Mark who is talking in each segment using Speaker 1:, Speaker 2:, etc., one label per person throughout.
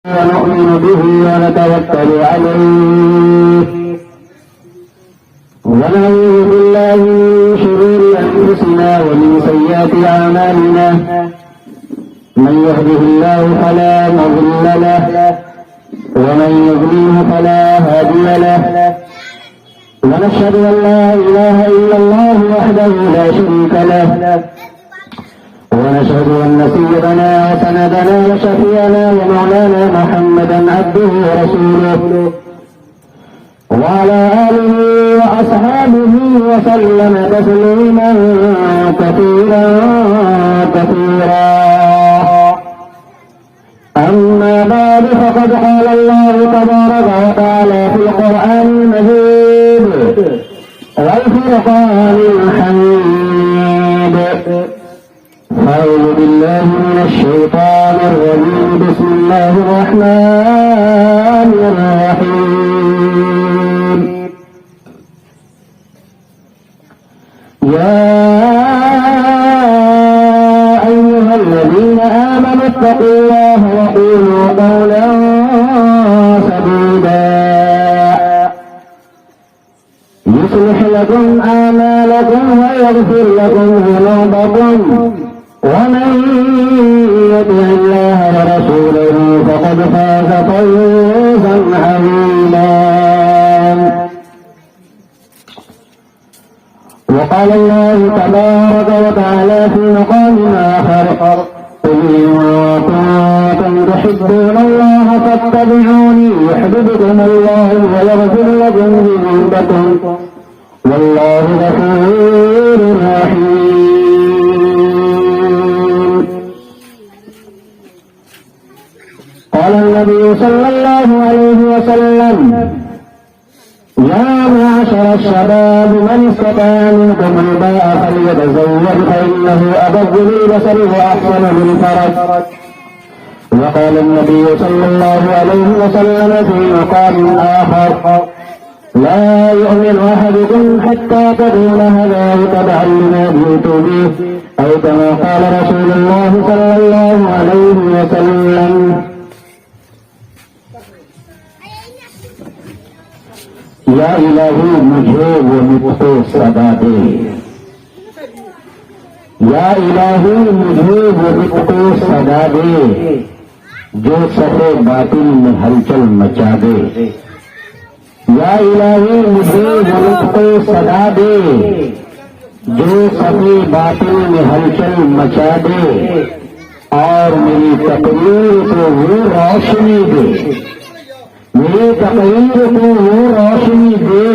Speaker 1: ونؤمن به ونتوكل عليه ونعوذ بالله من شرور أنفسنا ومن سيئات أعمالنا من يهده الله فلا مضل له ومن يضلله فلا هادي له ونشهد أن لا إله إلا الله وحده لا شريك له ونشهد أن سيدنا وسندنا وشفيعنا ومولانا محمدا عبده ورسوله وعلى آله وأصحابه وسلم تسليما كثيرا كثيرا. أما بعد فقد قال الله تبارك وتعالى في القرآن المجيد والفرقان الحميد. أعوذ بالله من الشيطان الرجيم. بسم الله الرحمن الرحيم. يا أيها الذين آمنوا اتقوا الله وقولوا قولا سديدا يصلح لكم أعمالكم ويغفر لكم ذنوبكم ومن يطع الله ورسوله فقد فاز فوزا عظيما. وقال الله تبارك وتعالى في مقام آخر قل إن كنتم تحبون الله فاتبعوني يحببكم الله ويغفر لكم ذنوبكم والله غفور رحيم. قال النبي صلى الله عليه وسلم يا معشر الشباب من استطاع منكم الباء فليتزوج فإنه أبغ للبصر وأحسن للفرج. وقال النبي صلى الله عليه وسلم في مقام آخر لا يؤمن أحدكم حتى تكون هداه تبعا لما جئت به أو كما قال رسول الله صلى الله عليه وسلم. یا الہی مجھے وہ نطق صدا دے، یا الہی مجھے وہ نطق صدا دے جو صفے باطل میں ہلچل مچا دے. یا الہی مجھے وہ نطق صدا دے جو صفے باطل میں ہلچل مچا دے اور میری تقریر کو وہ روشنی دے، میری تقریر کو وہ روشنی دے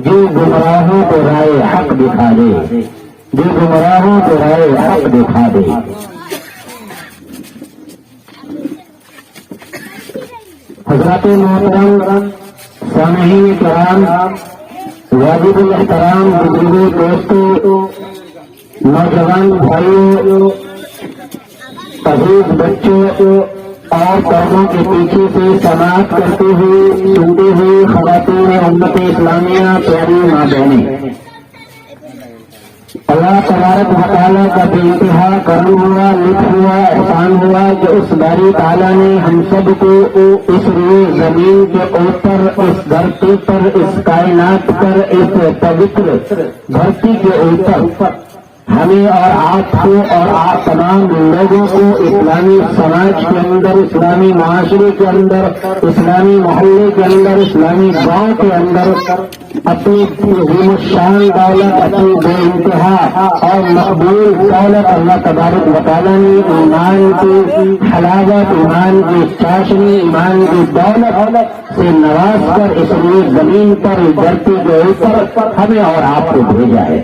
Speaker 1: جو گمراہوں کو رائے حق دکھا دے، جو گمراہوں کو رائے حق دکھا دے. حضرات محترم سامعین کرام، واجب الاحترام بزرگوں، دوستوں، نوجوان بھائیوں، عزیز بچوں اور پردوں کے پیچھے سے سماعت کرتے ہوئے سنتے ہوئے خواتین امت اسلامیہ، پیاری ماں بہنیں، اللہ تبارک و تعالیٰ کا بے انتہا کرم ہوا، لطف ہوا، احسان ہوا کہ اس باری تعالیٰ نے ہم سب کو اس روئے زمین کے اوپر، اس دھرتی پر، اس کائنات پر، اس پوتر دھرتی کے اوپر ہمیں اور آپ کو اور آپ تمام لوگوں کو اسلامی سماج کے اندر، اسلامی معاشرے کے اندر، اسلامی محلے کے اندر، اسلامی گاؤں کے اندر اپنی عظیم الشان دولت، اپنی بے انتہا اور مقبول دولت اللہ تبارک و تعالیٰ نے ایمان کی حلاوت، ایمان کی چاشنی، ایمان کی دولت سے نواز کر اس لیے زمین پر، دھرتی کے اوپر ہمیں اور آپ کو بھیجا ہے.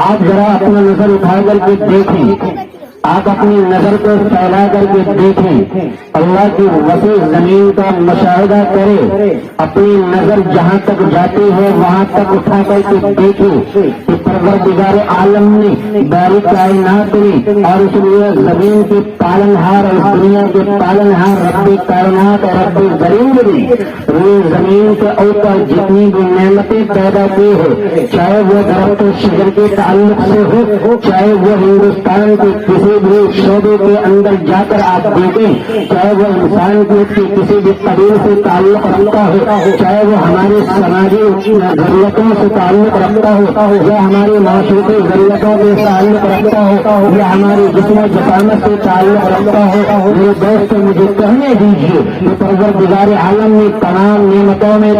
Speaker 1: آپ ذرا اپنا نظر اٹھا کر کے دیکھیں، آپ اپنی نظر کو پھیلا کر کے دیکھیں، اللہ کی وسیع زمین کا مشاہدہ کریں، اپنی نظر جہاں تک جاتی ہے وہاں تک اٹھا کر کے دیکھیں کہ پروردگار عالم نے، باری کائنات نے اور اس لیے زمین کے پالنہار اور اس دنیا کے پالنہار رب کائنات اور رب زمین نے روئے زمین کے اوپر جتنی بھی نعمتیں پیدا کی ہے، چاہے وہ درخت و شجر کے تعلق سے ہو، چاہے وہ ہندوستان کے کسی کسی بھی شعبے کے اندر جا کر آپ دیکھیں، چاہے وہ انسان کی کسی بھی قبیل سے تعلق رکھتا ہو، چاہے وہ ہمارے سماجی ضرورتوں سے تعلق رکھتا ہو یا ہماری معاشرتی ضرورتوں سے تعلق رکھتا ہو یا ہماری جسم و جسامت سے تعلق رکھتا ہو، میرے دوست مجھے کہنے دیجیے کہ پروردگار عالم نے تمام نعمتوں میں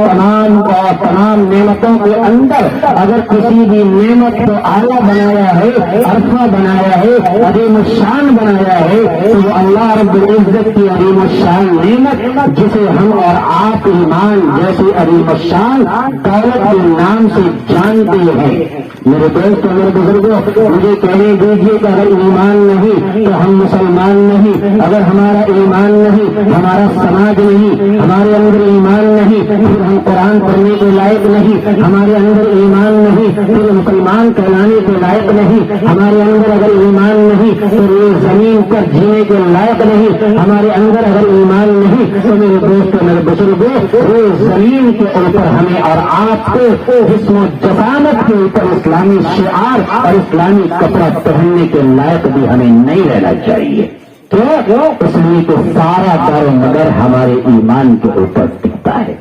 Speaker 1: تمام نعمتوں کے اندر اگر کسی بھی نعمت کو اعلیٰ بنایا ہے، عرفہ بنایا ہے، عظیم الشان بنایا ہے، تو وہ اللہ رب العزت کی عظیم الشان نعمت جسے ہم اور آپ ایمان جیسے عظیم الشان دولت کے نام سے جانتے ہیں۔ میرے دوست میرے بزرگوں، مجھے کہنے دیجیے کہ اگر ایمان نہیں تو ہم مسلمان نہیں، اگر ہمارا ایمان نہیں، ہمارا سماج نہیں، ہمارے اندر ایمان نہیں، پھر ہم قرآن پڑھنے کے لائق نہیں، ہمارے اندر ایمان نہیں پھر مسلمان کہلانے کے لائق نہیں، ہمارے اندر اگر ایمان نہیں تو یہ زمین پر جینے کے لائق نہیں، ہمارے اندر اگر ایمان نہیں تو میرے دوست میرے بزرگوں، یہ زمین کے اوپر ہمیں اور آپ کو جسم و جسامت کے اوپر اسلامی شعار اور اسلامی کپڑا پہننے کے لائق بھی ہمیں نہیں رہنا چاہیے۔ کیوں؟ اس لیے کہ سارا دار و مدار ہمارے ایمان کے اوپر ٹکتا ہے۔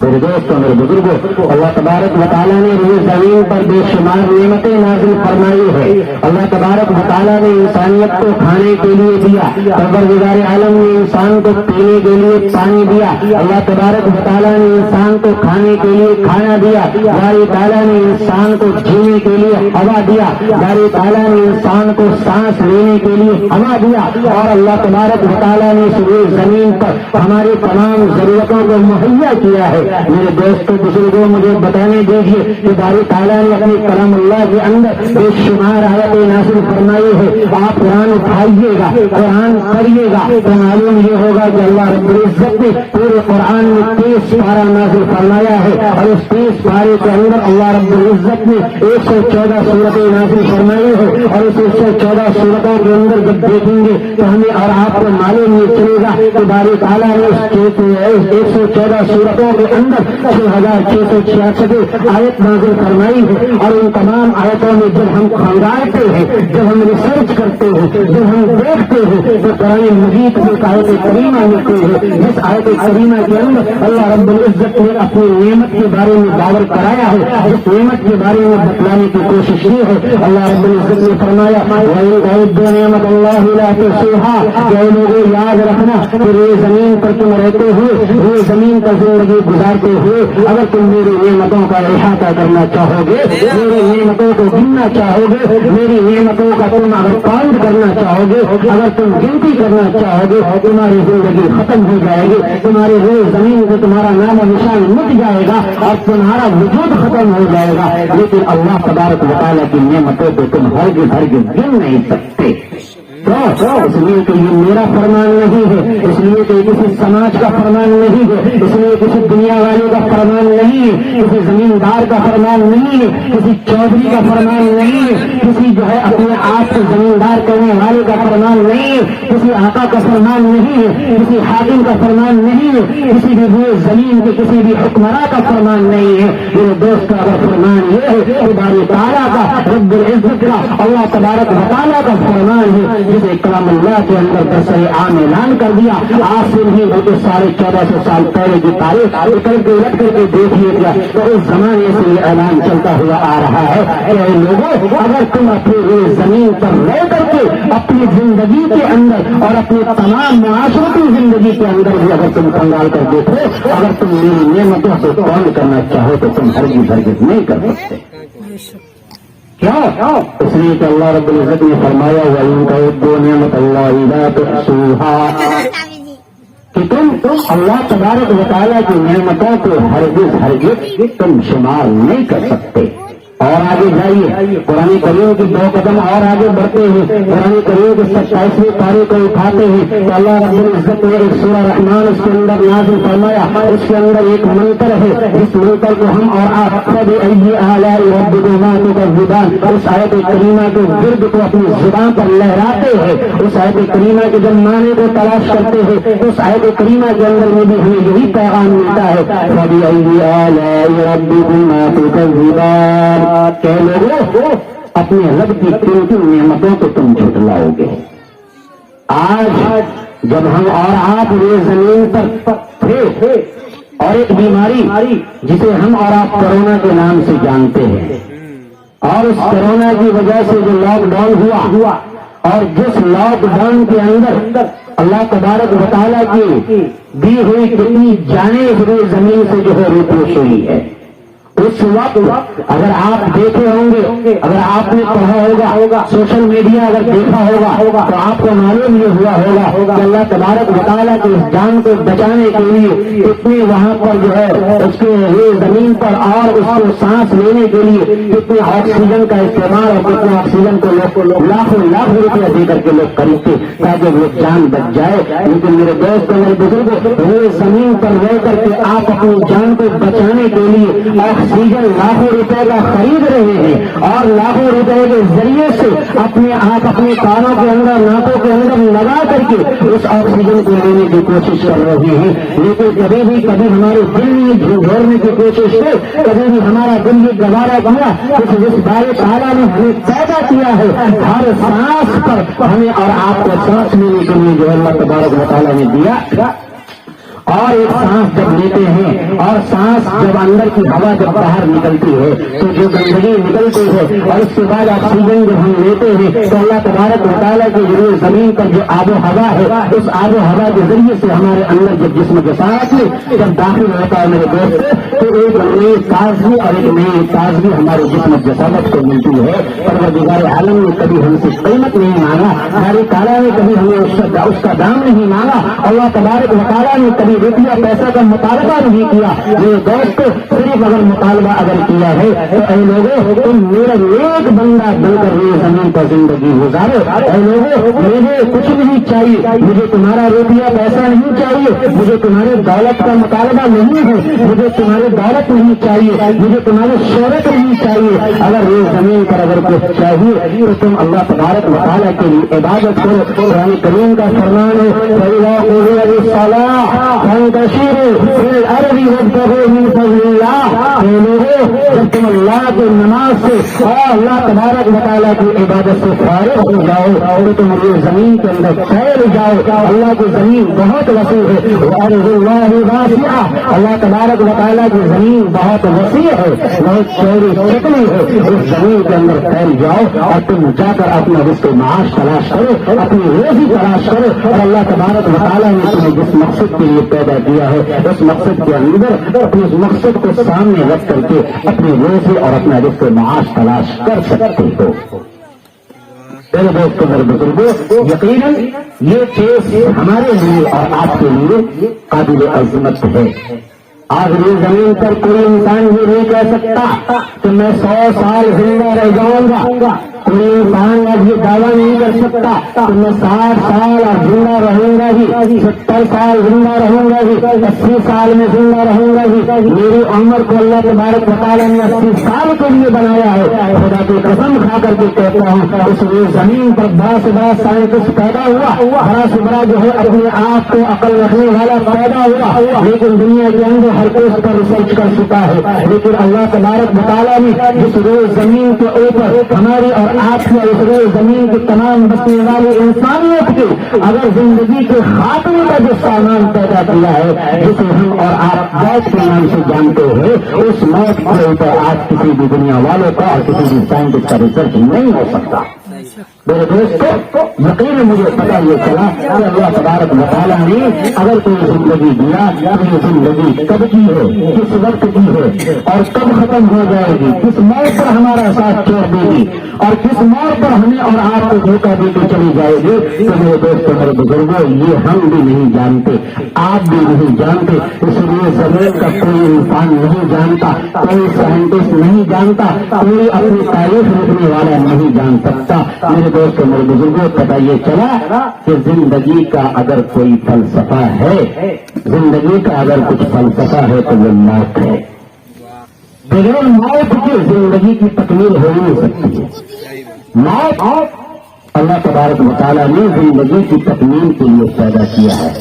Speaker 1: میرے دوستوں میرے بزرگوں، اللہ تبارک و تعالیٰ نے روئے زمین پر بے شمار نعمتیں نازل فرمائی ہے۔ اللہ تبارک و تعالیٰ نے انسانیت کو کھانے کے لیے دیا، پروردگار عالم نے انسان کو پینے کے لیے پانی دیا، اللہ تبارک و تعالیٰ نے انسان کو کھانے کے لیے کھانا دیا، باری تعالیٰ نے انسان کو جینے کے لیے ہوا دیا، باری تعالیٰ نے انسان کو سانس لینے کے لیے ہوا دیا، اور اللہ تبارک و تعالیٰ نے روئے زمین پر ہماری تمام ضرورتوں کو مہیا کیا ہے۔ میرے دوستوں بزرگوں، مجھے بتانے دیجیے کہ باری تعالیٰ نے اپنے کلام اللہ کے اندر بے شمار آیتیں نازل فرمائی ہے۔ آپ قرآن اٹھائیے گا، قرآن پڑھیے گا تو معلوم یہ ہوگا کہ اللہ رب العزت نے پورے قرآن میں 30 پارہ نازل فرمایا ہے، اور اس 30 پارے کے اندر اللہ رب العزت نے 114 سورتیں نازل فرمائی ہے، اور اس 114 سورتوں کے اندر جب دیکھیں گے تو ہمیں اور آپ کو معلوم یہ چلے گا کہ باری تعالیٰ نے اس 114 سورتوں کے اندر 6666 آیت نازل فرمائی ہے، اور ان تمام آیتوں میں جب ہم کھنگالتے ہیں، جب ہم ریسرچ کرتے ہیں، جب ہم دیکھتے ہیں تو قرآن مجید میں آیت کریمہ ملتی ہے، جس آیت کریمہ کے اندر اللہ رب العزت نے اپنی نعمت کے بارے میں دعوت کرایا ہے، جس نعمت کے بارے میں بتلانے کی کوشش کی ہے۔ اللہ رب العزت نے فرمایا نعمت اللہ لا تحصوها، کہ لوگوں یاد رکھنا کہ یہ زمین پر تم رہتے ہوئے، یہ زمین پر زندگی گزارتے ہوئے اگر تم میری نعمتوں کا احاطہ کرنا چاہو گے، میری نعمتوں کو گننا چاہو گے، میری نعمتوں کا تم اگر کاؤنٹ کرنا چاہو گے، اگر تم گنتی کرنا چاہو گے، تمہاری زندگی ختم ہو جائے گی، تمہاری روئے زمین سے تمہارا نام و نشان مٹ جائے گا اور تمہارا وجود ختم ہو جائے گا، لیکن اللہ تبارک و تعالیٰ کی نعمتوں کو تم ہرگز گن نہیں سکتے۔ اس لیے کہ یہ میرا فرمان نہیں ہے، اس لیے کہ کسی سماج کا فرمان نہیں ہے، اس لیے کسی دنیا والے کا فرمان نہیں ہے، کسی زمیندار کا فرمان نہیں ہے، کسی چودھری کا فرمان نہیں ہے، کسی جو ہے اپنے آپ کو زمیندار کرنے والے کا فرمان نہیں ہے، کسی آقا کا فرمان نہیں ہے، کسی حاکم کا فرمان نہیں ہے، کسی بھی روئے زمین کے کسی بھی حکمراں کا فرمان نہیں ہے۔ میرے دوست کا اگر فرمان یہ ہے تو باری تعالیٰ کا، رب العزت کا، اللہ تبارک و تعالیٰ کا فرمان ہے، جسے کلام اللہ کے اندر برسر عام اعلان کر دیا۔ آج سے نہیں بلکہ 1450 سال پہلے کی تاریخ اکڑ کے رکھ کر کے دیکھیے گا تو اس زمانے سے یہ اعلان چلتا ہوا آ رہا ہے کہ اے لوگوں، اگر تم اپنی زمین پر رہ کر کے اپنی زندگی کے اندر اور اپنی تمام معاشرتی زندگی کے اندر بھی اگر تم کنگال کر دیکھو، اگر تم میری نعمتوں سے کون کرنا چاہو تو تم ہرگز نہیں کر سکتے۔ کیوں؟ اس لیے کہ اللہ رب العزت نے فرمایا وَإِن تَعُدُّوا نِعْمَتَ اللَّهِ لَا تُحْصُوهَا، کہ تم اللہ تبارک و تعالیٰ کی نعمتوں کو ہرگز تم شمار نہیں کر سکتے۔ اور آگے جائیے، قرآن کریم کی 2 قدم اور آگے بڑھتے ہیں، قرآن کریم کے 27ویں پارے کو اٹھاتے ہیں تو اللہ رب العزت نے ایک سورہ رحمان اس کے اندر نازل فرمایا، اس کے اندر ایک منتر ہے، اس منتر کو ہم اور آپ فَبِأَيِّ آلَاءِ رَبِّكُمَا تُكَذِّبَانِ، اس آیت کریمہ کے ورد کو اپنی زبان پر لہراتے ہیں، اس آیت کریمہ کے جب معنی کو تلاش کرتے ہیں اس آیت کریمہ کے اندر میں بھی ہمیں یہی پیغام ملتا ہے فَبِأَيِّ آلَاءِ رَبِّكُمَا تُكَذِّبَانِ، کہ لوگوں اپنے رب کی قیمتی نعمتوں کو تم جھٹلاؤ گے۔ آج جب ہم اور آپ یہ زمین پر تھے اور ایک بیماری جسے ہم اور آپ کورونا کے نام سے جانتے ہیں، اور اس کورونا کی وجہ سے جو لاک ڈاؤن ہوا اور جس لاک ڈاؤن کے اندر اللہ تبارک و تعالیٰ کی دی ہوئی کتنی جانیں ہوئی زمین سے جو ہے روپوش ہوئی ہے، اس وقت اگر آپ دیکھے ہوں گے، اگر آپ نے پڑھا ہوگا، سوشل میڈیا اگر دیکھا ہوگا تو آپ کو معلوم یہ ہوا ہوگا کہ اللہ تبارک و تعالیٰ کی اس جان کو بچانے کے لیے کتنے وہاں پر جو ہے اس کے زمین پر اور اس کو سانس لینے کے لیے کتنے آکسیجن کا استعمال اور کتنے آکسیجن کو لاکھوں روپیہ دے کر کے لوگ خریدتے تاکہ وہ جان بچ جائے۔ لیکن میرے دوست میرے بزرگ، وہ زمین پر رہ کر کے آپ اپنی جان کو بچانے کے لیے آکسیجن لاکھوں روپے کا خرید رہے ہیں اور لاکھوں روپے کے ذریعے سے اپنے آپ اپنے کانوں کے اندر ناکوں کے اندر لگا کر کے اس آکسیجن کو لینے کی کوشش کر رہے ہیں۔ لیکن کبھی ہمارے دل میں جھنجھوڑنے کی کوشش ہے، کبھی بھی ہمارا دل یہ گوارا کیا جس بار تعالیٰ نے ہمیں پیدا کیا ہے، ہر سانس پر ہمیں اور آپ کو سانس لینے کے لیے جو اللہ تبارک و تعالیٰ نے دیا، اور ایک سانس جب لیتے ہیں اور سانس جب اندر کی ہوا جب باہر نکلتی ہے تو جو گندگی نکلتی ہے اور اس کے بعد آکسیجن جب ہم لیتے ہیں تو اللہ تبارک و تعالیٰ کے ذریعے زمین پر جو آب و ہوا ہے اس آب و ہوا کے ذریعے سے ہمارے اندر جب جسم جسارت میں جب داخل ہوتا ہے میرے دوست تو ایک نئی تازگی اور ایک نئی تازگی ہمارے جسم جسارت کو ملتی ہے۔ پروردگار عالم نے کبھی ہم سے قیمت نہیں مانگا، ہماری تعالیٰ نے کبھی ہمیں اس کا دام نہیں مانگا، اللہ تبارک و تعالیٰ نے کبھی روپیہ پیسہ کا مطالبہ نہیں کیا۔ یہ دوست صرف اگر مطالبہ اگر کیا ہے تو اے لوگوں تم میرا نیک بندہ بن کر یہ زمین پر زندگی گزارو۔ اے لوگوں مجھے کچھ نہیں چاہیے، مجھے تمہارا روپیہ پیسہ نہیں چاہیے، مجھے تمہاری دولت کا مطالبہ نہیں ہے، مجھے تمہاری دولت نہیں چاہیے، مجھے تمہاری شہرت نہیں چاہیے۔ اگر یہ زمین پر اگر کچھ چاہیے تو تم اللہ تبارک و تعالیٰ کے لیے عبادت کرو۔ قرآن کریم کا فرمان ہے جب تم اللہ کی نماز سے اور اللہ تبارک و تعالیٰ کی عبادت سے فارغ ہو جاؤ تو تم یہ زمین کے اندر پھیل جاؤ۔ اللہ کی زمین بہت وسیع ہے، اللہ تبارک و تعالیٰ کی زمین بہت وسیع ہے، بہت چوڑی چکلی ہے۔ اس زمین کے اندر پھیل جاؤ اور تم جا کر اپنا رزق معاش تلاش کرو، اپنی روزی تلاش کرو، اور اللہ تبارک و تعالیٰ نے تمہیں جس مقصد کے لیے پیدا کیا ہے اس مقصد کے اندر اپنے اس مقصد کو سامنے رکھ کر کے اپنی روزی اور اپنا رزق معاش تلاش کر سکتے ہو۔ میرے دوستوں میرے بزرگوں، یقیناً یہ چیز ہمارے لیے اور آپ کے لیے قابل عظمت ہے۔ آج یہ زمین پر کوئی انسان یہ نہیں کہہ سکتا کہ میں 100 سال زندہ رہ جاؤں گا، کوئی انسان اب یہ دعویٰ نہیں کر سکتا کہ میں 60 سال اور زندہ رہوں گا ہی، 70 سال زندہ رہوں گا ہی، 80 سال میں زندہ رہوں گا ہی۔ میری عمر کو اللہ تبارک و تعالیٰ نے 80 سال کے لیے بنایا ہے۔ خدا کی قسم کھا کر کے کہتا ہوں اس زمین پر بڑا سے بڑا سائنٹسٹ پیدا ہوا، بڑا سے بڑا جو ہے اپنے آپ کو عقل رکھنے والا پیدا ہوا، لیکن دنیا کے اندر ہر کوئی اس پر ریسرچ کر چکا ہے۔ لیکن اللہ تبارک و تعالیٰ نے جس روز زمین کے اوپر ہماری اور آپ کی اس روز زمین کے تمام بسنے والی انسانیت کے اگر زندگی کے خاتمے کا جو سامان پیدا کیا ہے جسے ہم اور آپ موت کے نام سے جانتے ہیں، اس موت کے اوپر آج کسی بھی دنیا والوں کا اور کسی بھی سائنٹسٹ کا ریسرچ نہیں ہو سکتا۔ میرے دوستو یقین مجھے پتا یہ چلا کہ اللہ تبارک و تعالیٰ نے اگر کوئی زندگی دیا تو یہ زندگی کب کی ہے، کس وقت کی ہے اور کب ختم ہو جائے گی، کس موڑ پر ہمارا ساتھ چھوڑ دے گی اور کس موڑ پر ہمیں اور آپ کو دھوکہ دے کے چلی جائے گی، تو میرے دوستوں میرے بزرگوں یہ ہم بھی نہیں جانتے، آپ بھی نہیں جانتے، اس لیے زمین کا کوئی انسان نہیں جانتا، کوئی سائنٹسٹ نہیں جانتا، کوئی اپنی تاریخ لکھنے والا نہیں جان سکتا۔ میرے دوستوں میرے بزرگوں پتہ یہ چلا کہ زندگی کا اگر کوئی فلسفہ ہے، زندگی کا اگر کچھ فلسفہ ہے تو وہ موت ہے۔ بغیر موت کے زندگی کی تکمیل ہو نہیں سکتی ہے۔ موت اللہ تبارک و تعالیٰ نے زندگی کی تکمیل کے لیے پیدا کیا ہے،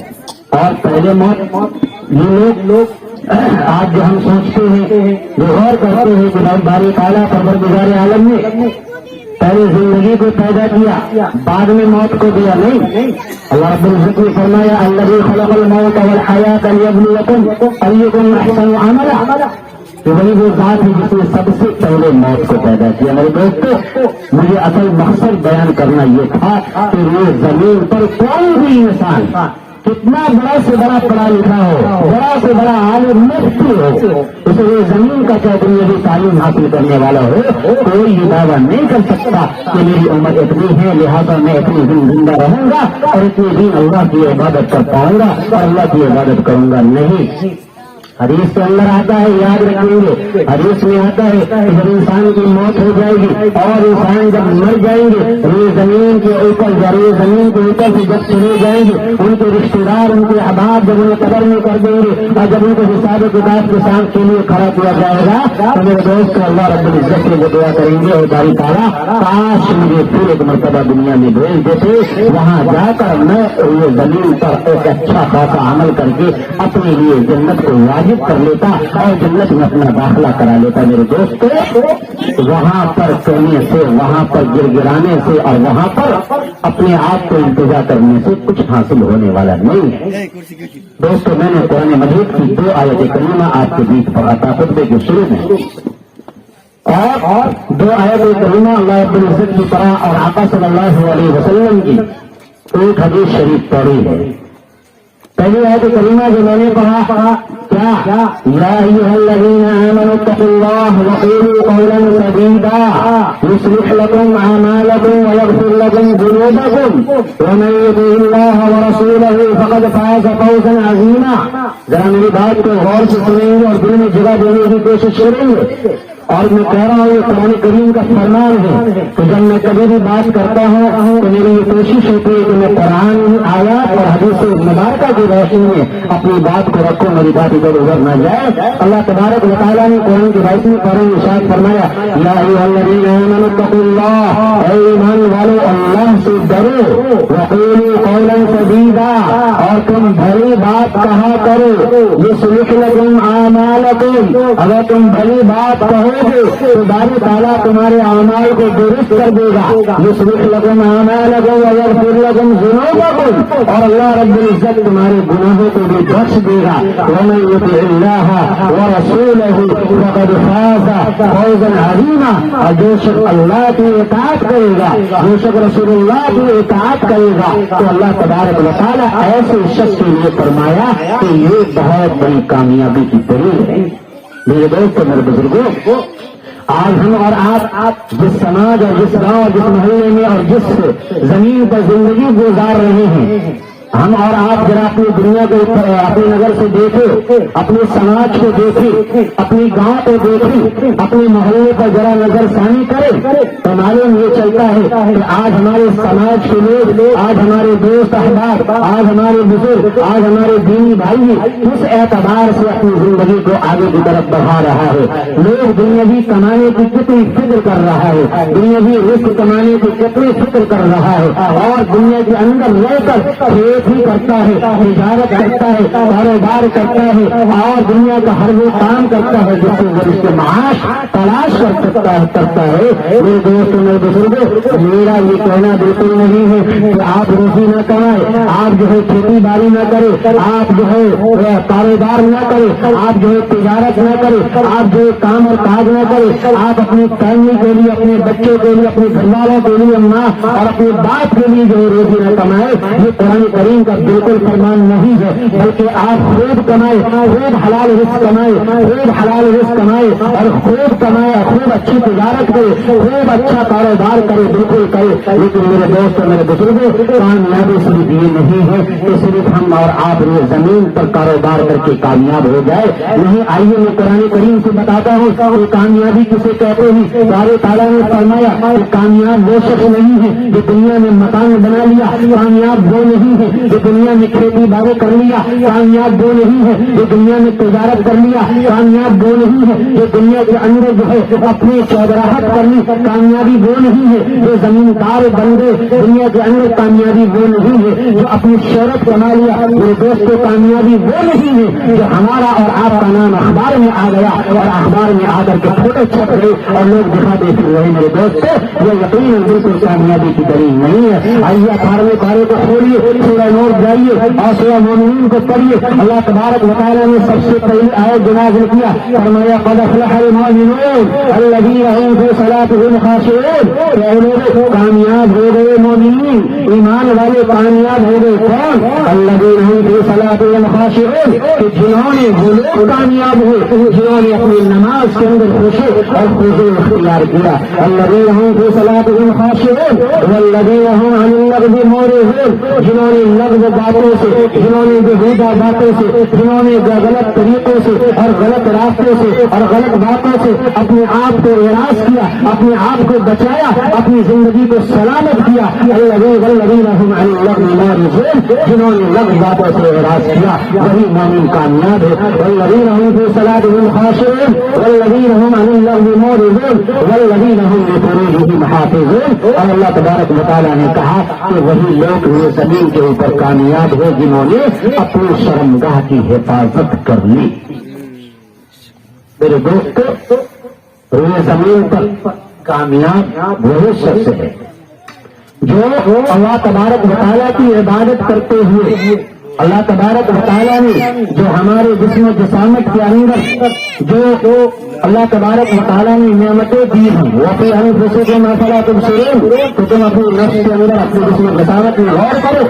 Speaker 1: اور پہلے موت یہ لوگ آج جو ہم سوچتے ہیں جو غور کرتے ہیں کہ باری تعالیٰ پروردگار عالم نے پہلے زندگی کو پیدا کیا بعد میں موت کو دیا نہیں. اللہ رب العزت نے فرمایا الذی خلق الموت والحیات لیبلوکم ایکم احسن عملا. کہ وہی وہ ذات ہے جس نے سب سے پہلے موت کو پیدا کیا. میرے دوستو مجھے اصل مقصد بیان کرنا یہ تھا کہ یہ زمین پر کوئی بھی انسان کتنا بڑا سے بڑا پڑھا لکھا ہو، بڑا سے بڑا عالم مفتی ہو، اسے یہ زمین کا چاہے دنیاوی تعلیم حاصل کرنے والا ہو، کوئی یہ دعویٰ نہیں کر سکتا کہ میری عمر اتنی ہے لہٰذا میں اتنی دن زندہ رہوں گا اور اتنی دن اللہ کی عبادت کر پاؤں گا اور اللہ کی عبادت کروں گا. نہیں، حدیث کے اندر آتا ہے، یاد رکھیں گے، حدیث میں آتا ہے جب انسان کی موت ہو جائے گی اور انسان جب مر جائیں گے یہ زمین کے اوپر زمین کے اوپر سے جب چلے جائیں گے ان کے رشتے دار ان کے احباب جب انہیں قبر میں کر دیں گے اور جب ان کو حساب کتاب کے ساتھ کے لیے کھڑا کیا جائے گا تو میرے دوست اللہ رب العزت سے وہ دعا کریں گے اور باری تعالیٰ کاش مجھے پھر ایک مرتبہ دنیا میں بھیج دیتے، وہاں جا کر میں یہ زمین پر ایک اچھا خاصا عمل کر کے اپنے لیے جنت کو واجب کر لیتا اور جنت میں اپنا داخلہ کرا لیتا. میرے دوستو وہاں پر سونے سے، وہاں پر گر گرانے سے اور وہاں پر اپنے آپ کو انتظا کرنے سے کچھ حاصل ہونے والا نہیں ہے. دوستو میں نے قرآن مجید کی 2 آیت کریمہ آپ کے بیچ پڑھا خطبے کے شروع میں اور 2 آیت کریمہ اللہ رب العزت کی طرح اور آقا صلی اللہ علیہ وسلم کی ایک حدیث شریف پڑھی ہے. پہلی آیت کریمہ جو میں نے پڑھا کیا یا ایھا الذین آمنوا اتقوا اللہ وقولوا قولا سدیدا یصلح لکم اعمالکم ویغفر لکم ذنوبکم ومن یطع اللہ ورسولہ فقد فاز فوزا عظیما. ذرا میری بات کو غور سے سنیں گے اور دل میں جگہ دینے کی کوشش کریں گے. اور میں کہہ رہا ہوں یہ قرآن کریم کا فرمان ہے کہ جب میں کبھی بھی بات کرتا ہوں تو میری یہ کوشش ہوتی ہے کہ میں قرآن آیات اور حدیث مبارکہ کی روشنی میں اپنی بات کو رکھوں، میری بات ادھر ادھر نہ جائے. اللہ تبارک و تعالیٰ نے قرآن کی روشنی قرآن ارشاد فرمایا یا ایھا الذین آمنوا اتقوا اللہ، اے ایمان والو اللہ سے ڈرو، وقولوا قولا سدیدا اور تم بھلی بات کہا کرو، یصلح لکم اعمالکم اگر تم بھلی بات کہو تو باری تعالیٰ تمہارے اعمال کو درست کر دے گا. یصلح لکم اعمالکم ویغفر لکم ذنوبکم اور اللہ رب العزت تمہارے گناہوں کو بھی بخش دے گا. ومن یطع اللہ ورسولہ فقد فاز فوزا عظیما اور جو شخص اللہ کی اطاعت کرے گا، جو شخص رسول اللہ کی اطاعت کرے گا تو اللہ تبارک و تعالیٰ ایسے شخص کے لیے فرمایا کہ یہ بہت بڑی کامیابی کی دلیل ہے. میرے دوستوں میرے بزرگوں آج ہم اور آپ جس سماج اور جس گاؤں اور جس محلے میں اور جس زمین پر زندگی گزار رہے ہیں ہم اور آپ ذرا اپنی دنیا کو اپنی نظر سے دیکھیں، اپنے سماج کو دیکھیں، اپنی گاؤں کو دیکھیں، اپنے محلے پر ذرا نظر ثانی کریں تو معلوم یہ چلتا ہے کہ آج ہمارے سماج کے لوگ، آج ہمارے دوست احباب، آج ہمارے بزرگ، آج ہمارے دینی بھائی کس اعتبار سے اپنی زندگی کو آگے کی طرف بڑھا رہا ہے. لوگ دنیاوی کمانے کی کتنی فکر کر رہا ہے، دنیاوی رزق کمانے کی کتنی فکر کر رہا ہے اور دنیا کے اندر رہ کر بھی کرتا ہے، تجارت کرتا ہے، کاروبار کرتا ہے اور دنیا کا ہر وہ کام کرتا ہے جس سے وہ اس کے معاش تلاش کرتا ہے. میرے دوستوں میرے بزرگوں میرا یہ کہنا بالکل نہیں ہے کہ آپ روزی نہ کمائیں، آپ جو ہے کھیتی باڑی نہ کریں، آپ جو ہے کاروبار نہ کریں، آپ جو ہے تجارت نہ کریں، آپ جو ہے کام اور کاج نہ کریں، آپ اپنی فیملی کے لیے، اپنے بچوں کے لیے، اپنے گھر والوں کے لیے، ماں اور اپنے باپ کے لیے جو ہے روزی نہ کمائیں. یہ قرآن کریم کا بالکل فرمان نہیں ہے، بلکہ آپ خوب کمائے، خوب حلال رزق کمائے، خوب حلال رزق کمائے اور خوب کمائے، خوب اچھی تجارت کرے، خوب اچھا کاروبار کرے، بالکل کرے. لیکن میرے دوست اور میرے بزرگوں کامیابی صرف یہ نہیں ہے کہ صرف ہم اور آپ زمین پر کاروبار کر کے کامیاب ہو جائے. نہیں، آئیے میں قرآن کریم سے بتاتا ہوں کہ کامیابی کسے کہتے ہیں. سارے تعالیٰ نے فرمایا کہ کامیاب وہ شخص نہیں ہے جو دنیا میں مکان بنا لیا، کامیاب وہ نہیں ہے جو دنیا میں کھیتی باڑی کر لیا کامیاب وہ نہیں ہے، جو دنیا میں تجارت کر لیا کامیاب وہ نہیں ہے، جو دنیا کے اندر جو ہے اپنی چودراہٹ کر لی کامیابی وہ نہیں ہے، جو زمیندار بن گئے دنیا کے اندر کامیابی وہ نہیں ہے، جو اپنی شہرت کما لیا میرے دوستوں کامیابی وہ نہیں ہے، جو ہمارا اور آپ کا نام اخبار میں آ گیا اور اخبار میں آ کر کے فوٹو چھپ گئے اور لوگ دکھاتے پھر رہے میرے دوستوں، یہ یقین بالکل کامیابی کی دلیل نہیں ہے۔ آئیے 18ویں پارے کو کھولیے، سورہ نور جائیے اور سورہ مومنین کو پڑھیے۔ اللہ تبارک و تعالیٰ نے سب سے پہلی آیت جو نازل کیا فرمایا قد افلح المؤمنون الذین هم فی صلاتهم خاشعون، کہ لوگ کامیاب ہو گئے مومنین ایمان والے کامیاب ہو گئے کون؟ الذین هم فی صلاتهم خاشعون، کہ جنہوں نے وہ لوگ کامیاب ہوئے جنہوں نے اپنی نماز کے اندر خشوع اور خضوع اختیار کیا۔ الذین هم فی صلاتهم خاشعون والذین هم عن اللغو معرضون، جنہوں نے لغو باتوں سے جنہوں نے بیہودہ باتوں سے جنہوں نے غلط طریقوں سے اور غلط راستے سے اور غلط باتوں سے اپنے آپ کو اعراض کیا، اپنے آپ کو بچایا، اپنی زندگی کو سلامت کیا۔ والذین هم عن اللغو معرضون، جنہوں نے لغو باتوں سے اعراض کیا وہی مومن کامیاب ہے۔ والذین هم فی صلاتهم خاشعون والذین هم عن اللغو معرضون والذین هم لفروجهم حافظون، اور اللہ تبارک و تعالیٰ نے کہا کہ وہی لوگ یہ زمین کے اوپر کامیاب ہے جنہوں نے اپنی شرمگاہ کی حفاظت کر لی۔ میرے دوستو روئے زمین پر کامیاب وہی شخص ہے جو اللہ تبارک و تعالیٰ کی عبادت کرتے ہوئے اللہ تبارک و تعالیٰ نے جو ہمارے جسم و جسامت کے اندر جو اللہ تبارک و تعالیٰ نے نعمتیں دی ہیں وہ اپنے انفسوں کے مسئلہ تم سنیں تو تم اپنے نفس کے اندر اپنے جسم و جسامت میں غور کرو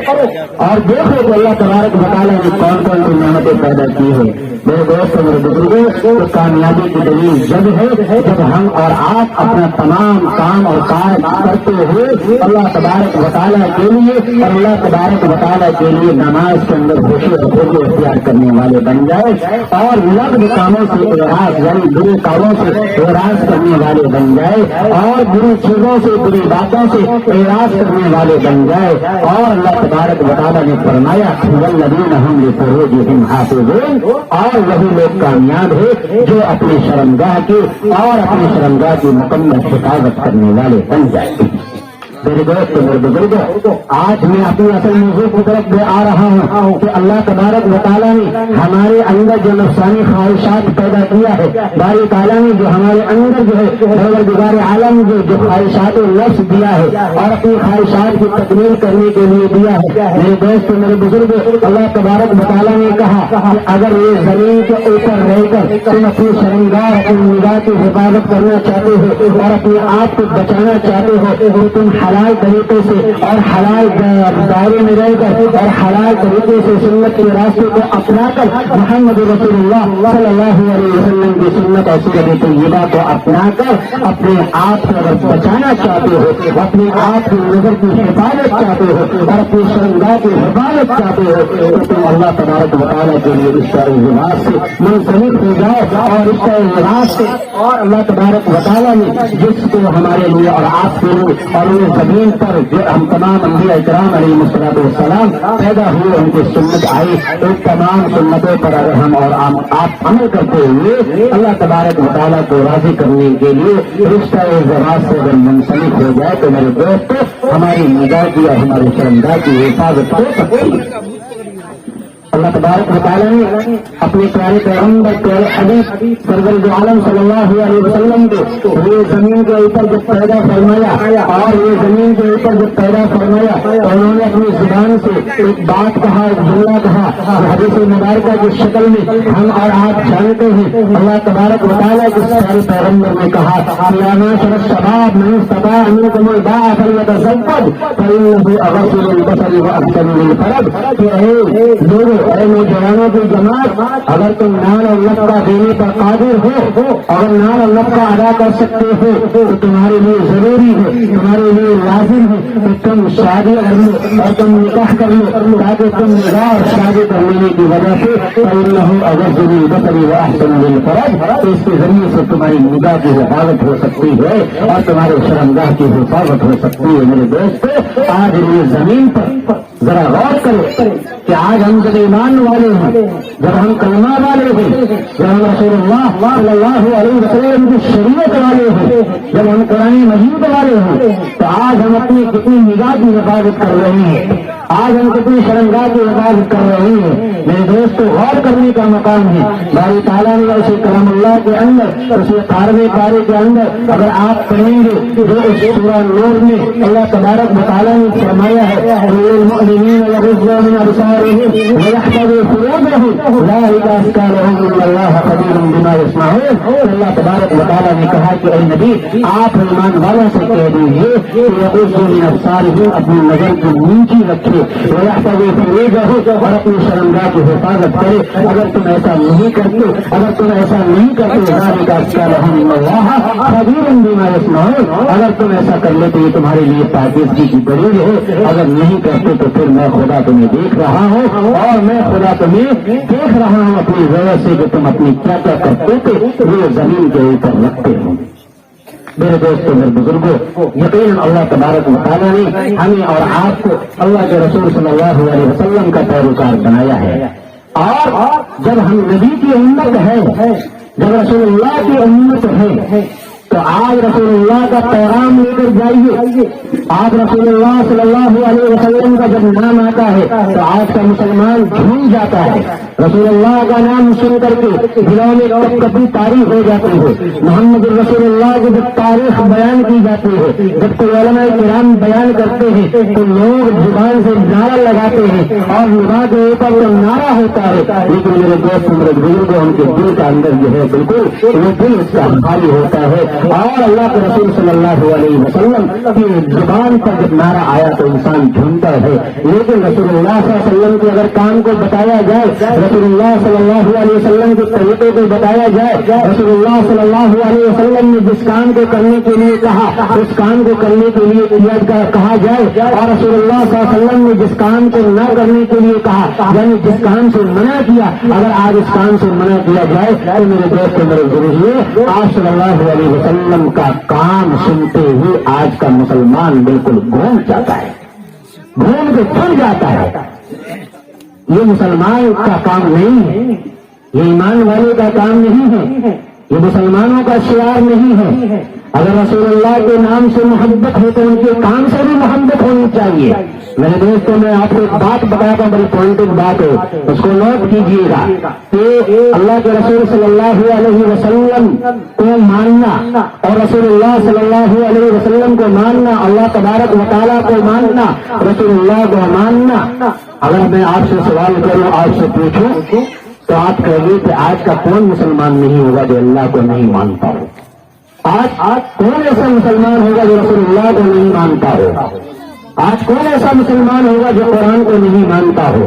Speaker 1: اور دیکھو کہ اللہ تبارک و تعالیٰ نے کون کون سی نعمتیں پیدا کی ہیں۔ میرے دوست میرے بزرگوں تو کامیابی کی دلیل جب ہے جب ہم اور آپ اپنا تمام کام اور کاج کرتے ہوئے اللہ تبارک و تعالیٰ کے لیے اور اللہ تبارک و تعالیٰ کے لیے نماز کے اندر خشوع و خضوع اختیار کرنے والے بن جائے اور لغو کاموں سے اعراض یعنی برے کاموں سے اعراض کرنے والے بن جائے اور بری چیزوں سے بری باتوں سے اعراض کرنے والے بن جائے۔ اور اللہ تبارک و تعالیٰ نے فرمایا والذین هم لفروجهم حافظون، اور وہی لوگ کامیاب ہے جو اپنی شرمگاہ کی اور اپنی شرمگاہ کی مکمل حفاظت کرنے والے بن جائے۔ میرے دوست میرے بزرگوں آج میں اپنی اصل موضوع کی طرف آ رہا ہوں کہ اللہ تبارک و تعالیٰ نے ہمارے اندر جو نفسانی خواہشات پیدا کیا ہے باری تعالیٰ نے جو ہمارے اندر جو ہے پروردگار عالم جو خواہشات نفس دیا ہے اور اپنی خواہشات کی تکمیل کرنے کے لیے دیا ہے۔ میرے دوست میرے بزرگ اللہ تبارک و تعالیٰ نے کہا کہ اگر یہ زمین کے اوپر رہ کر تم اپنی شرمگاہ اپنی نگاہ کی حفاظت کرنا چاہتے ہو اور اپنے آپ کو بچانا چاہتے ہو تو تم حلال طریقے سے اور حلال دائرے میں رہ کر اور حلال طریقے سے سنت کے راستے کو اپنا کر محمد رسول اللہ صلی اللہ علیہ وسلم کی سنت اور سیرت طیبہ کو اپنا کر اپنے آپ کو اگر بچانا چاہتے ہو اپنے آپ کی نظر کی حفاظت چاہتے ہو اور اپنی شرمگاہ کی حفاظت چاہتے ہو تو تم اللہ تبارک و تعالیٰ کے لیے اس کا رواج سے منسلک ہو جاؤ اور اس کا رواج سے اور اللہ تبارک و تعالیٰ نے جس کو ہمارے لیے اور آپ کے لیے اور انہیں زمین پر جو ہم تمام انبیاء اکرام علیہ الصلوۃ والسلام پیدا ہوئے ان کی سنت آئی ان تمام سنتوں پر اگر ہم اور آپ عمل کرتے ہوئے اللہ تبارک و تعالیٰ کو راضی کرنے کے لیے رشتہ زواج سے اگر منسلک ہو جائے تو میرے دوست ہماری نگاہ کی اور ہماری شرمگاہ کی حفاظت ہو سکتی ہے۔ اللہ تبارک و تعالیٰ نے اپنے پیارے پیغمبر پیارے حبیب سرور عالم صلی اللہ علیہ وسلم کو یہ زمین کے اوپر جب پیدا فرمایا اور یہ زمین کے اوپر جب پیدا فرمایا انہوں نے اپنی زبان سے ایک بات کہا ایک جملہ کہا حدیث مبارکہ کی شکل میں ہم اور آپ جانتے ہیں۔ اللہ تبارک و تعالیٰ کے پیارے پیغمبر نے کہا یا معشر الشباب من استطاع منکم الباء فلیتزوج فإنه أغض للبصر وأحسن للفرج، کہ اے اے نوجوانوں کی جماعت اگر تم نان اور نفقہ دینے پر قادر ہو اگر نان اور نفقہ ادا کر سکتے ہو تو تمہارے لیے ضروری ہے تمہارے لیے لازم ہے کہ تم شادی کر لو اور تم نکاح کر لو تاکہ تم نکاح اور شادی کر لینے کی وجہ سے فإنه أغض للبصر وأحسن للفرج اس کے ذریعے سے تمہاری نگاہ کی حفاظت ہو سکتی ہے اور تمہارے شرمگاہ کی حفاظت ہو سکتی ہے۔ میرے دوست آج یہ زمین پر ذرا غور کرے کہ آج ہم جب ایمان والے ہیں، جب ہم کلمہ والے ہیں، جب ہم رسول اللہ صلی اللہ علیہ وسلم کی شریعت والے ہیں، جب ہم قرآن مجید والے ہیں، تو آج ہم اپنی کتنی نگاہ کی حفاظت کر رہے ہیں، آج ہم کتنی شرمگاہ کی حفاظت کر رہے ہیں۔ میرے دوست غور کرنے کا مقام ہے۔ باری تعالیٰ نے اسی کلام اللہ کے اندر، اسی 18ویں پارے کے اندر اگر آپ پڑھیں گے جو اس سورہ نور میں اللہ تبارک و تعالیٰ نے فرمایا ہے للمؤمنین یغضوا من ابصارهم ويحفظوا فروجهم ذلك ازکیٰ لهم ان اللہ خبیر بما یصنعون۔ اللہ تبارک و تعالیٰ نے کہا کہ اے نبی آپ ایمان والوں سے کہہ دیجیے کہ یغضوا من ابصارهم، اپنی نظر کو نیچی رکھے، ويحفظوا فروجهم، اور اپنی شرمگاہ کی حفاظت کرے۔ اگر تم ایسا نہیں کرتے، اگر تم ایسا نہیں کرتے ذلك ازکیٰ لهم ان اللہ خبیر بما یصنعون، اگر تم ایسا کر لیتے یہ تمہارے لیے پاکیزگی کی دلیل ہے۔ اگر نہیں کرتے تو پھر میں خدا تمہیں دیکھ رہا ہوں، اور میں خدا تمہیں دیکھ رہا ہوں اپنی وجہ سے کہ تم اپنی کیا کیا کرتے تھے وہ زمین کے اوپر رکھتے ہو۔ میرے دوستوں، میرے بزرگوں، یقیناً اللہ تبارک و تعالیٰ نے ہمیں اور آپ کو اللہ کے رسول صلی اللہ علیہ وسلم کا پیروکار بنایا ہے، اور جب ہم نبی کی امت ہے، جب رسول اللہ کی امت ہے، تو آج رسول اللہ کا پیغام لے کر جائیے۔ آج رسول اللہ صلی اللہ علیہ وسلم کا جب نام آتا ہے تو آج کا مسلمان جھوم جاتا ہے۔ رسول اللہ کا نام سن کر کے دلوں میں کب کبھی تاریخ ہو جاتی ہے۔ محمد رسول اللہ کی جب تاریخ بیان کی جاتی ہے، جب کوئی علماء کرام بیان کرتے ہیں تو لوگ زبان سے نعرہ لگاتے ہیں اور نگاہ کے اوپر وہ نعرہ ہوتا ہے، لیکن میرے دوست میرے بزرگ ان کے دل کا اندر جو ہے بالکل وہ دل اس کا خالی ہوتا ہے۔ اور اللہ کے رسول صلی اللہ علیہ وسلم کی زبان پر جب نعرہ آیا تو انسان جھومتا ہے، لیکن رسول اللہ صلی اللہ علیہ وسلم کے اگر کام کو بتایا جائے، رسول اللہ صلی اللہ علیہ وسلم کے طریقے کو بتایا جائے، رسول اللہ صلی اللہ علیہ وسلم نے جس کام کو کرنے کے لیے کہا اس کام کو کرنے کے لیے کہا جائے، اور رسول اللہ صلی اللہ علیہ وسلم نے جس کام کو نہ کرنے کے لیے کہا، یعنی جس کام سے منع کیا، اگر آج اس کام سے منع کیا جائے تو میرے دوست میرے ضروری آپ صلی اللہ علیہ وسلم کا کام سنتے ہی آج کا مسلمان بالکل گھوم جاتا ہے، گھوم کے تھم جاتا ہے۔ یہ مسلمان کا کام نہیں ہے، یہ ایمان والے کا کام نہیں ہے، یہ مسلمانوں کا شعار نہیں ہے۔ اگر رسول اللہ کے نام سے محبت ہے تو ان کے کام سے بھی محبت ہونی چاہیے۔ میرے دوستوں میں آپ کو ایک بات بتاتا ہوں، بڑی پوائنٹڈ بات ہے، اس کو نوٹ کیجیے گا کہ اللہ کے رسول صلی اللہ علیہ وسلم کو ماننا اور رسول اللہ صلی اللہ علیہ وسلم کو ماننا، اللہ تبارک و تعالیٰ کو ماننا، رسول اللہ کو ماننا، اگر میں آپ سے سوال کروں، آپ سے پوچھوں تو آپ کہیے کہ آج کا کون مسلمان نہیں ہوگا جو اللہ کو نہیں مانتا ہو؟ آج کون ایسا مسلمان ہوگا جو رسول اللہ کو نہیں مانتا ہو؟ آج کون ایسا مسلمان ہوگا جو قرآن کو نہیں مانتا ہو؟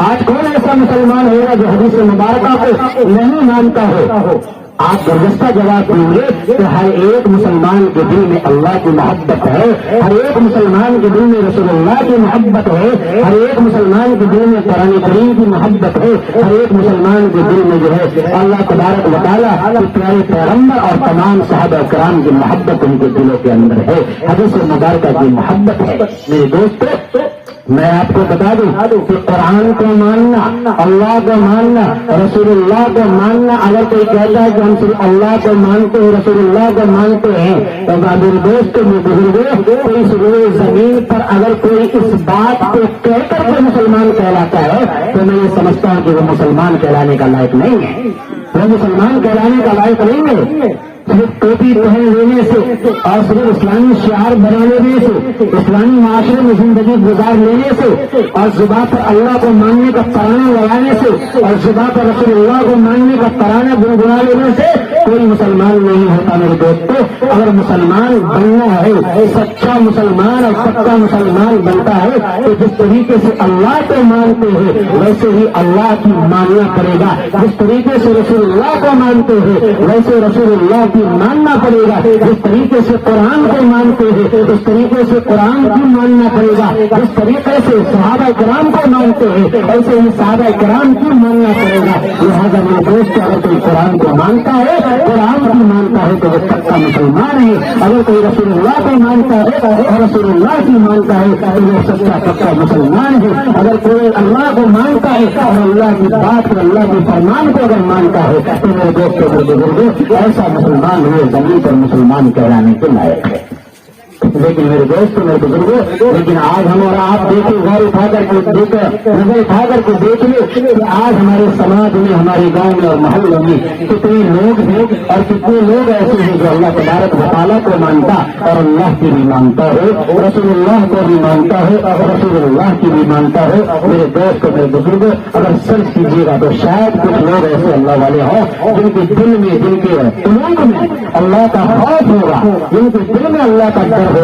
Speaker 1: آج کون ایسا مسلمان ہوگا جو حدیث مبارکہ کو نہیں مانتا ہو؟ آپ برجستہ جواب دیں گے کہ ہر ایک مسلمان کے دل میں اللہ کی محبت ہے، ہر ایک مسلمان کے دل میں رسول اللہ کی محبت ہے، ہر ایک مسلمان کے دل میں قرآن کریم کی محبت ہے، ہر ایک مسلمان کے دل میں جو ہے اللہ تبارک و تعالیٰ کے پیارے پیغمبر اور تمام صحابہ کرام کی محبت ان کے دلوں کے اندر ہے، حدیث مبارکہ کی محبت ہے۔ میرے دوستو، میں آپ کو بتا دوں کہ قرآن کو ماننا، اللہ کو ماننا، رسول اللہ کو ماننا، اگر کوئی کہتا ہے کہ ہم صرف اللہ کو مانتے ہیں، رسول اللہ کو مانتے ہیں، تو میرے دوست بزرگوں، اس روئے زمین پر اگر کوئی اس بات کو کہہ کر کے مسلمان کہلاتا ہے تو میں یہ سمجھتا ہوں کہ وہ مسلمان کہلانے کا لائق نہیں ہے، وہ مسلمان کہلانے کا لائق نہیں ہے۔ صرف ٹوپی پہن لینے سے اور صرف اسلامی شعار بنا لینے سے، اسلامی معاشرے میں زندگی گزار لینے سے اور زبان پر اللہ کو ماننے کا ترانہ لگانے سے اور زبان پر رسول اللہ کو ماننے کا ترانہ گنگنا لینے سے کوئی مسلمان نہیں ہوتا۔ میرے دوستو، اگر مسلمان بننا ہے، سچا مسلمان اور پکا مسلمان بنتا ہے تو جس طریقے سے اللہ کو مانتے ہیں ویسے ہی اللہ کی ماننا پڑے گا، جس طریقے سے رسول اللہ کو مانتے ہیں ویسے رسول اللہ کی ماننا پڑے گا، جس طریقے سے قرآن کو مانتے ہیں اس طریقے سے قرآن کی ماننا پڑے گا، جس طریقے سے صحابہ کرام کو مانتے ہیں ایسے ہی صحابہ کرام کی ماننا پڑے گا۔ لہٰذا میرے دوست، اگر کوئی قرآن کو مانتا ہے، قرآن کی مانتا مانتا ہے تو وہ پکا مسلمان ہے. اگر کوئی رسول اللہ کو مانتا ہے اور رسول اللہ کی مانتا ہے تو وہ سچا پکا مسلمان ہے. اگر کوئی اللہ کو مانتا ہے اور اللہ کی بات کو اللہ کے فرمان کو اگر مانتا ہے تو میرے دوستوں میرے بزرگوں ایسا مسلمان ہوئے زمین پر مسلمان کہلانے کے لائق ہے. لیکن میرے دوستوں میرے بزرگوں لیکن آج ہم اور آپ دیکھیں غور اٹھا کر کے نظر اٹھا کر کے دیکھیے کہ آج ہمارے سماج میں ہمارے گاؤں میں اور محلوں میں کتنے لوگ ہیں اور کتنے لوگ ایسے ہیں جو اللہ تبارک و تعالیٰ کو مانتا اور اللہ کی بھی مانتا ہے, رسول اللہ کو بھی مانتا ہے اور رسول اللہ کی بھی مانتا ہے. میرے دوست میرے بزرگوں اگر سرچ کیجیے گا تو شاید کچھ لوگ ایسے اللہ والے ہوں جن کے دل میں جن کے قلوب میں اللہ کا خوف ہوگا, جن کے دل میں اللہ کا ڈر ہوگا.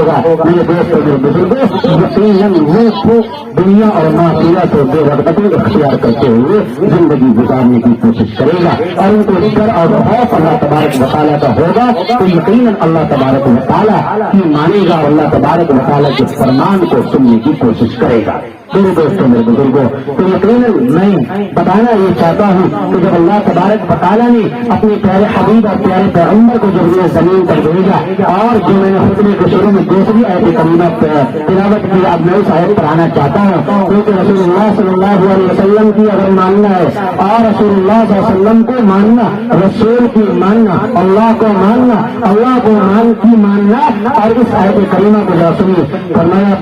Speaker 1: میرے دوستوں میرے بزرگوں یقیناً وہ دنیا اور معاشیات کو بے رغبتی اختیار کرتے ہوئے زندگی گزارنے کی کوشش کرے گا اور ان کو ڈر اور خوف اللہ تبارک و تعالیٰ کا ہوگا تو یقیناً اللہ تبارک و تعالیٰ کی مانے گا اور اللہ تبارک و تعالیٰ کے فرمان کو سننے کی کوشش کرے گا. میرے دوستوں میرے بزرگوں تو یقیناً میں بتانا یہ چاہتا ہوں کہ جب اللہ تبارک و تعالیٰ نے اپنے پیارے حبیب اور پیارے پیغمبر کو جب یہ زمین پر بھیجا اور جو میں نے خطبے کے شروع میں دوسری آیت کریمہ تلاوت کی اب میں اس آیت پر آنا چاہتا ہوں کیونکہ رسول اللہ صلی اللہ علیہ وسلم کی اگر ماننا ہے اور رسول اللہ صلی اللہ علیہ وسلم کو ماننا, رسول کی ماننا, اللہ کو ماننا, اللہ کو ماننا اور اس آیت کریمہ کو جا سنیے فرمایا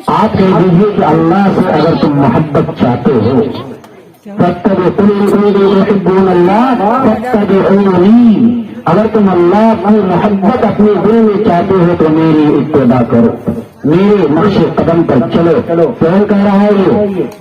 Speaker 1: آپ کہہ دیجیے کہ اللہ سے اگر تم محبت چاہتے ہو اگر تم اللہ کی محبت اپنے دل میں چاہتے ہو تو میری اتباع کرو, میرے نقش قدم پر چلو. کون کہہ رہا ہے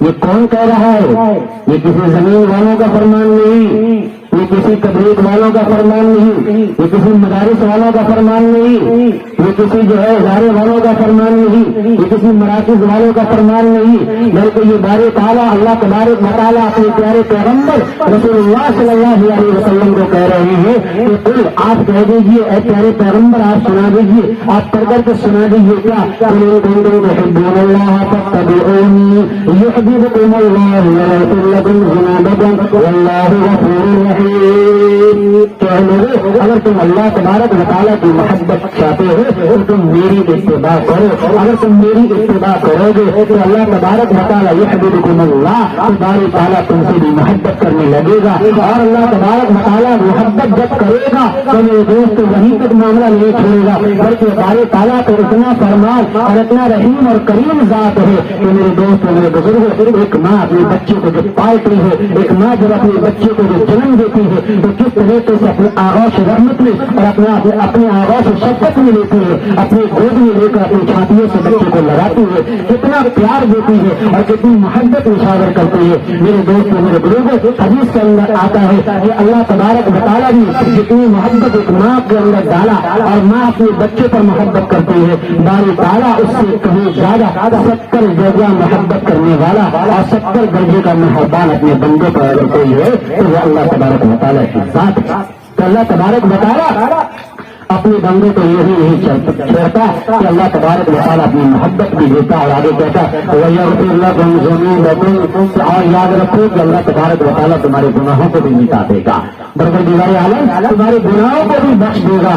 Speaker 1: یہ کون کہہ رہا ہے؟ یہ کسی زمین والوں کا فرمان نہیں, یہ کسی تبلیغ والوں کا فرمان نہیں, یہ کسی مدارس والوں کا فرمان نہیں, یہ کسی جو ہے ادارے والوں کا فرمان نہیں, یہ کسی مراکز والوں کا فرمان نہیں, بلکہ یہ بار تعالیٰ اللہ تبارک و تعالیٰ اپنے پیارے پیغمبر رسول اللہ صلی اللہ علیہ وسلم کو کہہ رہے ہیں کہ کوئی آپ کہہ دیجیے اے پیارے پیغمبر آپ سنا دیجیے, آپ پڑھ کر کے سنا دیجیے کیا تحبون اللہ فاتبعونی یحببکم اللہ ویغفر لکم ذنوبکم واللہ غفور رحیم. اگر تم اللہ تبارک و تعالیٰ کی محبت چاہتے ہو تو تم میری اتباع کرو. اگر تم میری اتباع کرو گے تو اللہ تبارک و تعالیٰ یحببکم اللہ تبارک تعالیٰ تم سے بھی محبت کرنے لگے گا اور اللہ تبارک و تعالیٰ محبت جب کرے گا تو میرے دوست وہیں تک معاملہ نہیں چھوڑے گا بلکہ بار تعالیٰ تو اتنا فرمان اور اتنا رحیم اور کریم ذات ہے کہ میرے دوست میرے بزرگ ایک ماں اپنے بچے کو جب پالتی ہے, ایک ماں جب اپنے بچے کو جو جنم دیتی ہے تو کس طریقے سے اپنے آغاز رحمت میں اور اپنے آغاز شفقت میں لیتی ہے, اپنے گود میں لے کر اپنی چھاتیوں سے بچے کو لگاتی ہے, کتنا پیار دیتی ہے اور کتنی محبت اجاگر کرتی ہے. میرے دوست میرے بزرگ حدیث کے اندر آتا ہے کہ اللہ تبارک و تعالیٰ نے جتنی محبت ایک ماں کے اندر ڈالا اور ماں اپنے بچے پر محبت کرتی ہے باری تعالیٰ اس سے کہیں زیادہ 70 درجہ محبت کرنے والا اور 70 درجے کا مہربان اپنے بندے پر اگر کوئی ہے تو وہ اللہ تبارک و تعالیٰ کی ذات ہے. تو اللہ تبارک و تعالیٰ اپنے بندے کو یہی نہیں چھوڑتا کہ اللہ تبارک و تعالیٰ اپنی محبت بھی دیتا اور آگے کہتا اور یاد رکھو کہ اللہ تبارک و تعالیٰ تمہارے گناہوں کو بھی مٹا دے گا, برکت دیوار عالم تمہارے گناہوں کو بھی بخش دے گا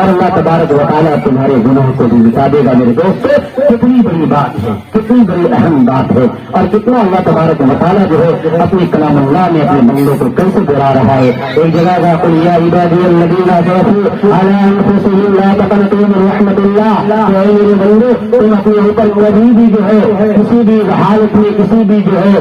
Speaker 1: اور اللہ تبارک و تعالیٰ تمہارے گناہوں کو بھی مٹا دے گا. میرے دوست کتنی بڑی بات ہے, کتنی بڑی اہم بات ہے اور کتنا اللہ تبارک و تعالیٰ جو ہے اپنی کلام اللہ میں اپنے بندوں کو کیسے بلا رہا ہے. ایک جگہ کا کلیا الذين اسرفوا على انفسهم لا تقنطوا من رحمت اللہ. میرے بندو تم اپنے اوپر کبھی بھی جو ہے کسی بھی حالت میں کسی بھی جو ہے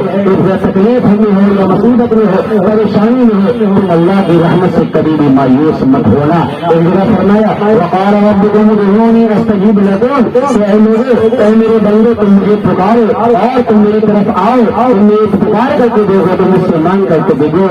Speaker 1: تکلیف میں ہو یا مصیبت میں ہو پریشانی میں ہو تم اللہ کی رحمت سے کبھی بھی مایوس مت ہونا. ایک جگہ فرمایا وقال ربكم ادعوني استجب لكم, اے میرے بندو تم مجھے پکارو اور تم میری طرف آؤ, تم میری پکار کر کے دیکھو, تم مجھ سے مانگ کر کے دیکھو.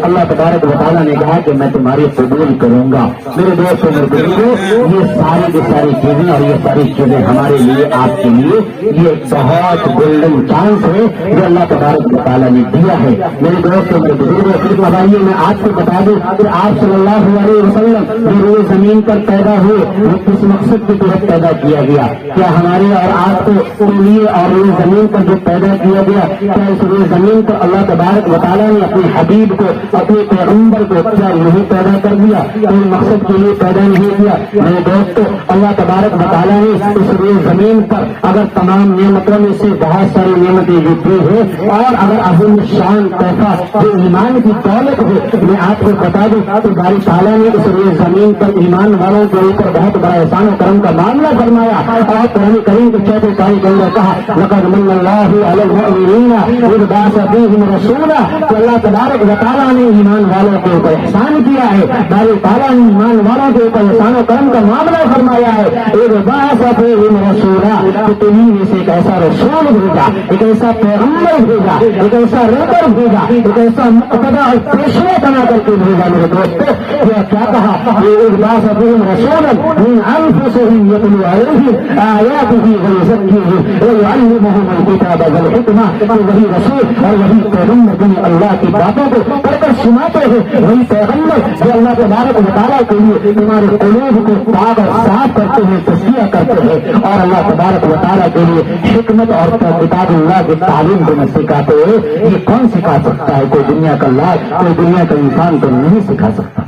Speaker 1: اللہ تبارک و تعالیٰ نے کہا کہ میں تمہاری قبول کروں گا. میرے دوستوں میرے بزرگوں یہ ساری کی ساری چیزیں اور یہ ساری چیزیں ہمارے لیے آپ کے لیے یہ ایک بہت گولڈن چانس ہے جو اللہ تبارک و تعالیٰ نے دیا ہے. میرے دوستوں میرے بزرگوں پھر بتائیے میں آپ کو بتا دوں کہ آپ صلی اللہ علیہ وسلم جو روئے زمین پر پیدا ہوئے وہ کس مقصد کے تحت پیدا کیا گیا؟ کیا ہمارے اور آپ کو لیے اور روئے زمین پر جو پیدا کیا گیا کیا اس روئے زمین پر اللہ تبارک و تعالیٰ نے اپنے حبیب کو اپنے پیغمبر کو کیا نہیں پیدا کر دیا؟ کوئی مقصد کے لیے پیدا نہیں کیا؟ میرے دوستوں اللہ تبارک و تعالیٰ نے اس روئے زمین پر اگر تمام نعمتوں میں سے بہت ساری نعمتیں جو دی ہے اور اگر عظیم شان تحفہ جو ایمان کی دولت ہے میں آپ کو بتا دوں کہ باری تعالیٰ نے اس روئے زمین پر ایمان والوں کے اوپر بہت بڑا احسان و کرم کا معاملہ فرمایا اور قرآن کریم کے چوتھے تاریخ کے اندر کہا لقد من اللہ علی المؤمنین اذ بعث فیہم رسولا کہ اللہ تبارک و تعالیٰ نے ایمان والوں کے اوپر احسان کیا ہے. باری تعالیٰ نے ایمان والوں کے اوپر احسان و کرم کا معاملہ فرمایا ہے. اذ بعث فیہم رسولا کہ تمہیں میں سے ایک ایسا رسول بھیجا, ایک ایسا پیغمبر بھیجا, ایک ایسا رہبر بھیجا, ایک ایسا مقتدا اور پیشوا بنا کر کے بھیجا. میرے دوستوں یہ کیا کہا اذ بعث فیہم رسولا من انفسہم یتلو علیہم آیاتہ ویزکیہم ویعلمہم الکتاب والحکمہ. وہی رسول اور وہی پیغمبر جنہیں اللہ کی باتوں کو پڑھ کر سناتے ہیں, وہی پیغمبر جو اللہ تبارک و تعالیٰ کے لیے تمہارے قلوب کو پاک اور صاف کرتے ہیں, تزکیہ کرتے ہیں اور اللہ تبارک و تعالیٰ کے لیے حکمت اور کتاب اللہ کی تعلیم دینا سکھاتے ہیں. یہ کون سکھا سکتا ہے؟ کوئی دنیا کا لاج, کوئی دنیا کا انسان تو نہیں سکھا سکتا.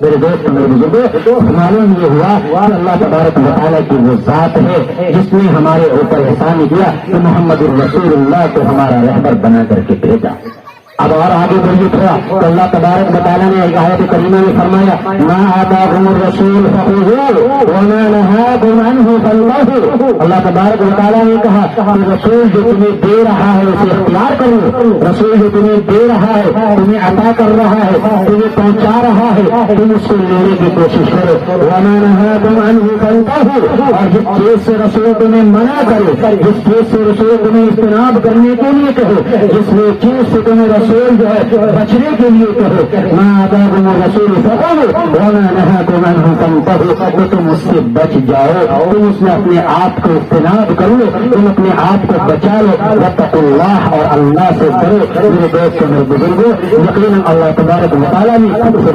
Speaker 1: میرے دوست میرے بزرگوں معلوم یہ ہوا کہ اللہ تبارک و تعالیٰ کی وہ ذات ہے جس نے ہمارے اوپر احسان کیا کہ محمد الرسول اللہ کو ہمارا رہبر بنا کر کے بھیجا. اب اور آگے بڑھیے تھوڑا تو اللہ تبارک و تعالیٰ نے ایک آیت کریمہ میں فرمایا ما آتاکم الرسول فخذوہ وما نہاکم عنہ فانتہوا. اللہ تبارک و تعالیٰ نے کہا کہ رسول جو تمہیں دے رہا ہے اسے اختیار کرو, رسول جو تمہیں دے رہا ہے تمہیں عطا کر رہا ہے تمہیں پہنچا رہا ہے تم اس کو لینے کی کوشش کرو. وما نہاکم عنہ فانتہوا, اور جس چیز سے رسول تمہیں منع کرے, جس چیز سے رسول تمہیں اجتناب کرنے کے لیے کہے, جس چیز سے تمہیں رسول جو ہے بچنے کے لیے کہو ما آتاکم الرسول فخذوہ وما نہاکم عنہ فانتہوا, تو تم اس سے بچ جاؤ, تم اس میں اپنے آپ کو اجتناب کر لو, تم اپنے آپ کو بچا لو. واتقوا اللہ, اور اللہ سے ڈرو. میرے دوستوں میرے بزرگوں یقیناً اللہ تبارک و تعالیٰ نے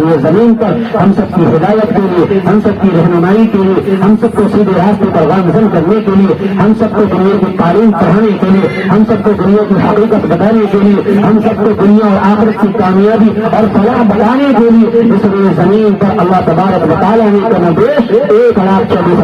Speaker 1: یہ زمین پر ہم سب کی ہدایت کے لیے, ہم سب کی رہنمائی کے لیے, ہم سب کو سیدھے راستے پر گامزن کرنے کے لیے, ہم سب کو دنیا کی تعلیم پڑھانے کے لیے, ہم سب کو دنیا کی حقیقت بتانے کے لیے, ہم سب کو دنیا اور آخرت کی کامیابی اور فلاح بتانے کے لیے اس روئے زمین پر اللہ تبارک و تعالیٰ نے کم و بیش 1,24,000